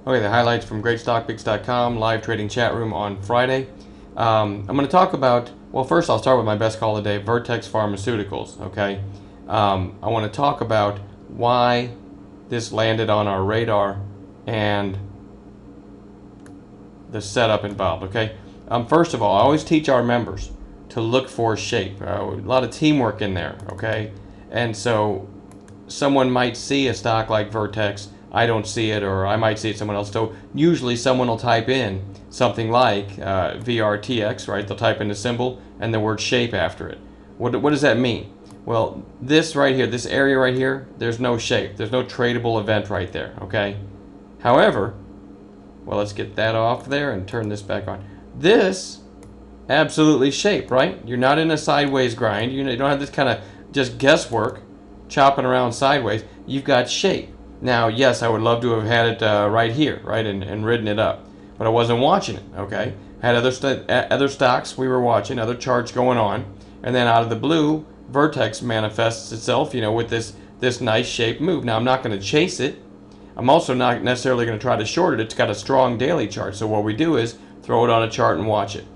Okay, the highlights from GreatStockPicks.com live trading chat room on Friday. I'm going to talk about, well, first I'll start with my best call of the day, Vertex Pharmaceuticals. Okay, I want to talk about why this landed on our radar and the setup involved. Okay, first of all, I always teach our members to look for shape. A lot of teamwork in there. Okay, and so someone might see a stock like Vertex, I don't see it, or I might see it someone else. So usually someone will type in something like VRTX, right? They'll type in the symbol and the word shape after it. What does that mean? Well, this right here, this area right here, there's no shape. There's no tradable event right there, okay? However, well, let's get that off there and turn this back on. This, absolutely shape, right? You're not in a sideways grind. You don't have this kind of just guesswork chopping around sideways. You've got shape. Now, yes, I would love to have had it right here, right, and ridden it up, but I wasn't watching it. Okay, had other stocks we were watching, other charts going on, and then out of the blue, Vertex manifests itself, with this nice shape move. Now, I'm not going to chase it. I'm also not necessarily going to try to short it. It's got a strong daily chart, so what we do is throw it on a chart and watch it.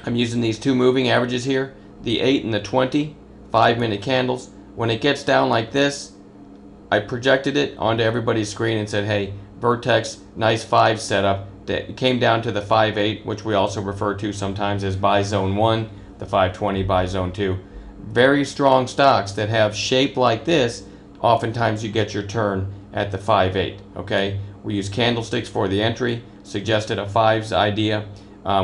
I'm using these two moving averages here, the 8 and the 20, 5-minute candles. When it gets down like this, I projected it onto everybody's screen and said, hey, Vertex, nice 5 setup. It came down to the 5-8, which we also refer to sometimes as buy zone 1, the 520 buy zone 2. Very strong stocks that have shape like this, oftentimes you get your turn at the 5-8, okay? We use candlesticks for the entry, suggested a 5s idea,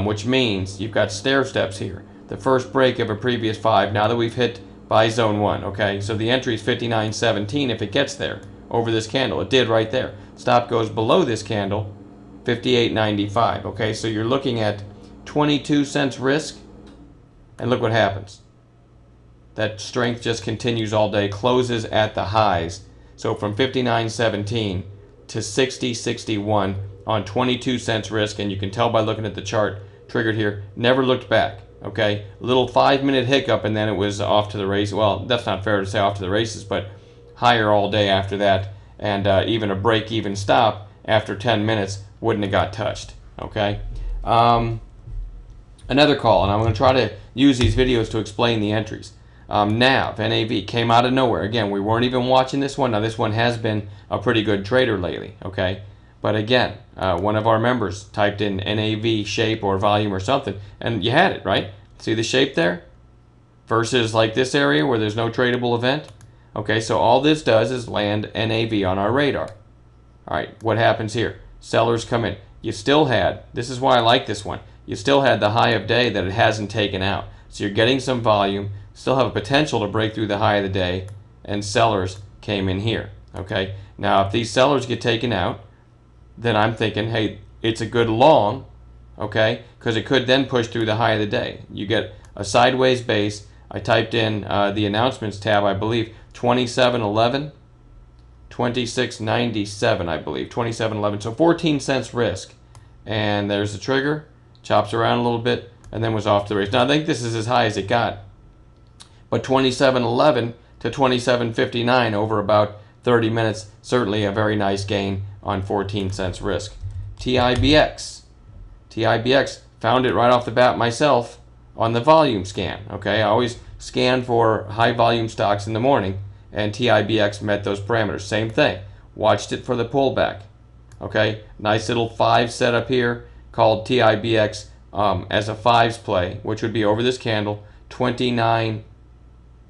which means you've got stair steps here. The first break of a previous 5, now that we've hit buy zone 1, okay? So the entry is 59.17 if it gets there over this candle. It did right there. Stop goes below this candle, 58.95, okay? So you're looking at 22 cents risk, and look what happens. That strength just continues all day, closes at the highs. So from 59.17 to 60.61 on 22 cents risk, and you can tell by looking at the chart triggered here, never looked back. Okay, a little 5-minute hiccup and then it was off to the races. Well, that's not fair to say off to the races, but higher all day after that, and even a break-even stop after 10 minutes wouldn't have got touched. Okay, another call, and I'm going to try to use these videos to explain the entries. NAV came out of nowhere. Again, we weren't even watching this one. Now this one has been a pretty good trader lately. Okay. But again, one of our members typed in NAV shape or volume or something, and you had it, right? See the shape there? Versus like this area where there's no tradable event. Okay, so all this does is land NAV on our radar. All right, what happens here? Sellers come in. You still had, this is why I like this one, you still had the high of day that it hasn't taken out. So you're getting some volume, still have a potential to break through the high of the day, and sellers came in here. Okay, now if these sellers get taken out, then I'm thinking, hey, it's a good long, okay, because it could then push through the high of the day. You get a sideways base. I typed in the announcements tab, I believe, 27.11, 26.97, I believe, 27.11, so 14 cents risk. And there's the trigger, chops around a little bit, and then was off to the race. Now, I think this is as high as it got, but 27.11 to 27.59 over about 30 minutes, certainly a very nice gain on 14 cents risk. TIBX found it right off the bat myself on the volume scan. Okay, I always scan for high volume stocks in the morning, and TIBX met those parameters. Same thing. Watched it for the pullback. Okay, nice little 5 setup here called TIBX as a 5s play, which would be over this candle 29.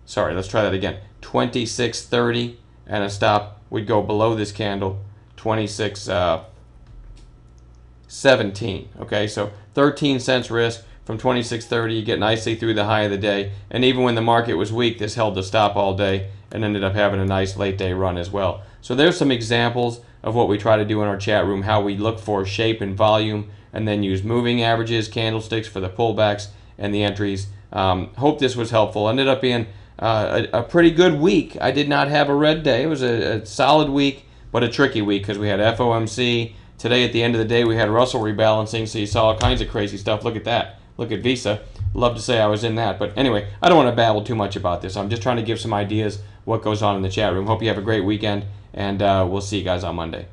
Sorry, let's try that again. 26.30, and a stop would go below this candle 26.17. Okay, so 13 cents risk from 26.30. You get nicely through the high of the day, and even when the market was weak, this held the stop all day and ended up having a nice late day run as well. So there's some examples of what we try to do in our chat room, how we look for shape and volume and then use moving averages, candlesticks for the pullbacks and the entries. Hope this was helpful. Ended up being a pretty good week. I did not have a red day. It was a solid week, but a tricky week because we had FOMC. Today at the end of the day we had Russell rebalancing, so you saw all kinds of crazy stuff. Look at that. Look at Visa. Love to say I was in that. But anyway, I don't want to babble too much about this. I'm just trying to give some ideas what goes on in the chat room. Hope you have a great weekend, and we'll see you guys on Monday.